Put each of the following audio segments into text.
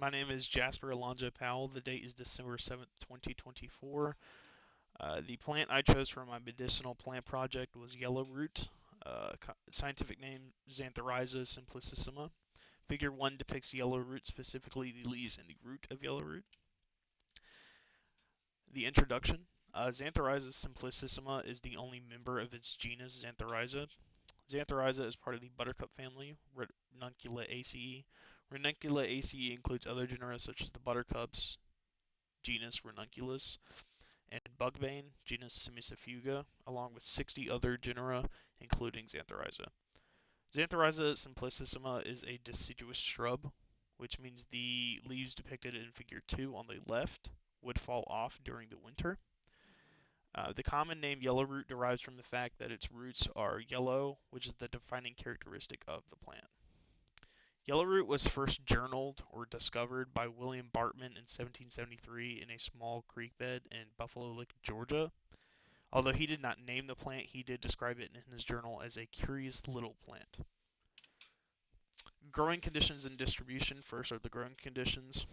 My name is Jasper Alonzo Powell. The date is December 7th, 2024. The plant I chose for my medicinal plant project was Yellowroot. Scientific name Xanthorrhiza simplicissima. Figure 1 depicts yellowroot, specifically the leaves and the root of yellowroot. The introduction. Xanthorrhiza simplicissima is the only member of its genus Xanthorrhiza. Xanthorrhiza is part of the buttercup family, Ranunculaceae. Ranunculaceae includes other genera such as the buttercups, genus Ranunculus, and bugbane, genus Semicifuga, along with 60 other genera, including Xanthorrhiza. Xanthorrhiza simplicissima is a deciduous shrub, which means the leaves depicted in figure 2 on the left would fall off during the winter. The common name yellowroot derives from the fact that its roots are yellow, which is the defining characteristic of the plant. Yellowroot was first journaled or discovered by William Bartman in 1773 in a small creek bed in Buffalo Lake, Georgia. Although he did not name the plant, he did describe it in his journal as a curious little plant. Growing conditions and distribution. First are the growing conditions.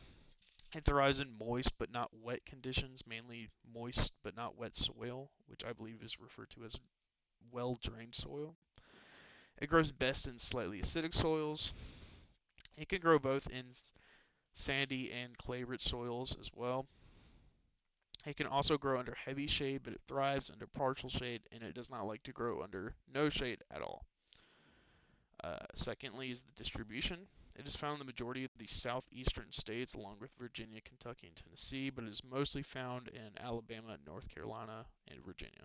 It thrives in moist but not wet conditions, mainly moist but not wet soil, which I believe is referred to as well-drained soil. It grows best in slightly acidic soils. It can grow both in sandy and clay-rich soils as well. It can also grow under heavy shade, but it thrives under partial shade, and it does not like to grow under no shade at all. Secondly is the distribution. It is found in the majority of the southeastern states, along with Virginia, Kentucky, and Tennessee, but it is mostly found in Alabama, North Carolina, and Virginia.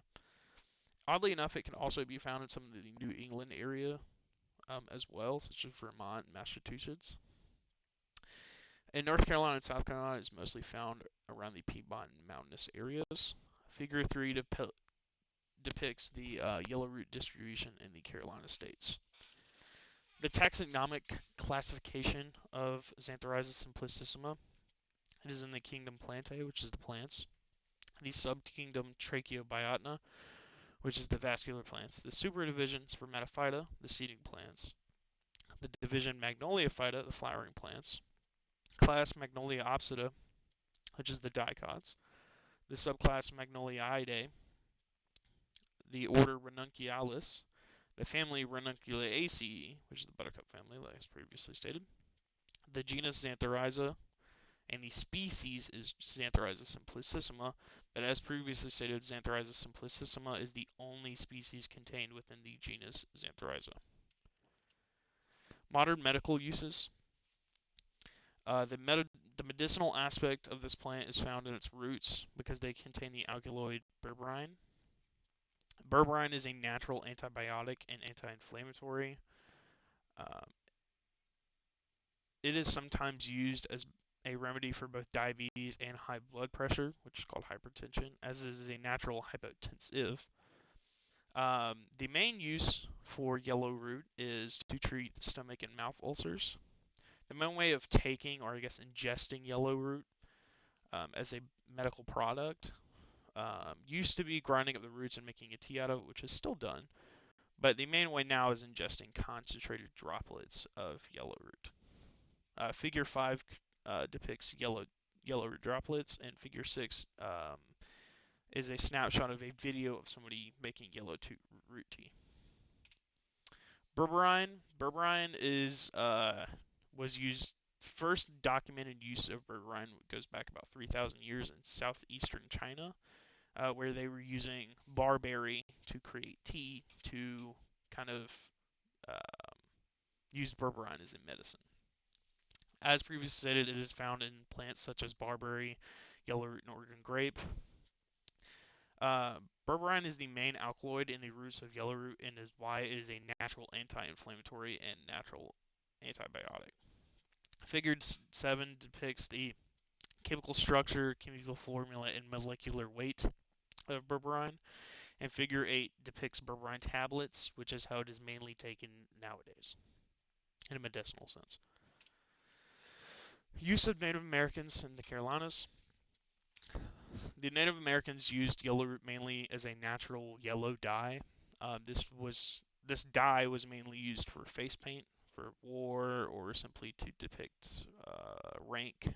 Oddly enough, it can also be found in some of the New England area as well, such as Vermont and Massachusetts. In North Carolina and South Carolina, it's mostly found around the Piedmont and mountainous areas. Figure 3 depicts the yellowroot distribution in the Carolina states. The taxonomic classification of Xanthorrhiza simplicissima. It is in the kingdom Plantae, which is the plants. The subkingdom Tracheobionta, which is the vascular plants. The superdivision Spermatophyta, the seeding plants. The division Magnoliophyta, the flowering plants. Class Magnoliopsida, which is the dicots. The subclass Magnoliidae. The order Ranunculus. The family Ranunculaceae, which is the buttercup family, like as previously stated. The genus Xanthorrhiza, and the species is Xanthorrhiza simplicissima, but as previously stated, Xanthorrhiza simplicissima is the only species contained within the genus Xanthorrhiza. Modern medical uses. The medicinal aspect of this plant is found in its roots because they contain the alkaloid berberine. Berberine is a natural antibiotic and anti-inflammatory. Uh, it is sometimes used as a remedy for both diabetes and high blood pressure, which is called hypertension, as it is a natural hypotensive. The main use for yellowroot is to treat stomach and mouth ulcers. The main way of taking, or I guess ingesting yellowroot as a medical product used to be grinding up the roots and making a tea out of it, which is still done. But the main way now is ingesting concentrated droplets of yellowroot. Figure 5 depicts yellowroot droplets, and Figure 6 is a snapshot of a video of somebody making yellowroot tea. Berberine is was used. First documented use of berberine goes back about 3,000 years in southeastern China, where they were using barberry to create tea to kind of use berberine as a medicine. As previously stated, it is found in plants such as barberry, yellowroot, and Oregon grape. Berberine is the main alkaloid in the roots of yellowroot and is why it is a natural anti-inflammatory and natural antibiotic. Figure 7 depicts the chemical structure, chemical formula, and molecular weight of berberine, and Figure 8 depicts berberine tablets, which is how it is mainly taken nowadays in a medicinal sense. Use of Native Americans in the Carolinas. The Native Americans used yellowroot mainly as a natural yellow dye. This dye was mainly used for face paint, for war, or simply to depict rank.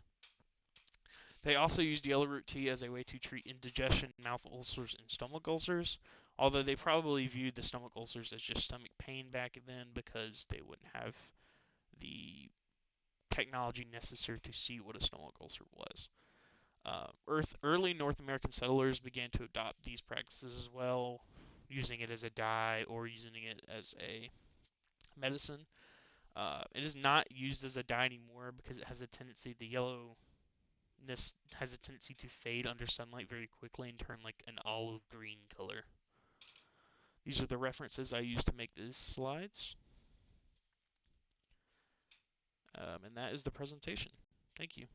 They also used yellowroot tea as a way to treat indigestion, mouth ulcers, and stomach ulcers, although they probably viewed the stomach ulcers as just stomach pain back then because they wouldn't have the technology necessary to see what a stomach ulcer was. Early North American settlers began to adopt these practices as well, using it as a dye or using it as a medicine. It is not used as a dye anymore because it has a tendency, the yellowness has a tendency to fade under sunlight very quickly and turn like an olive green color. These are the references I used to make these slides. And that is the presentation. Thank you.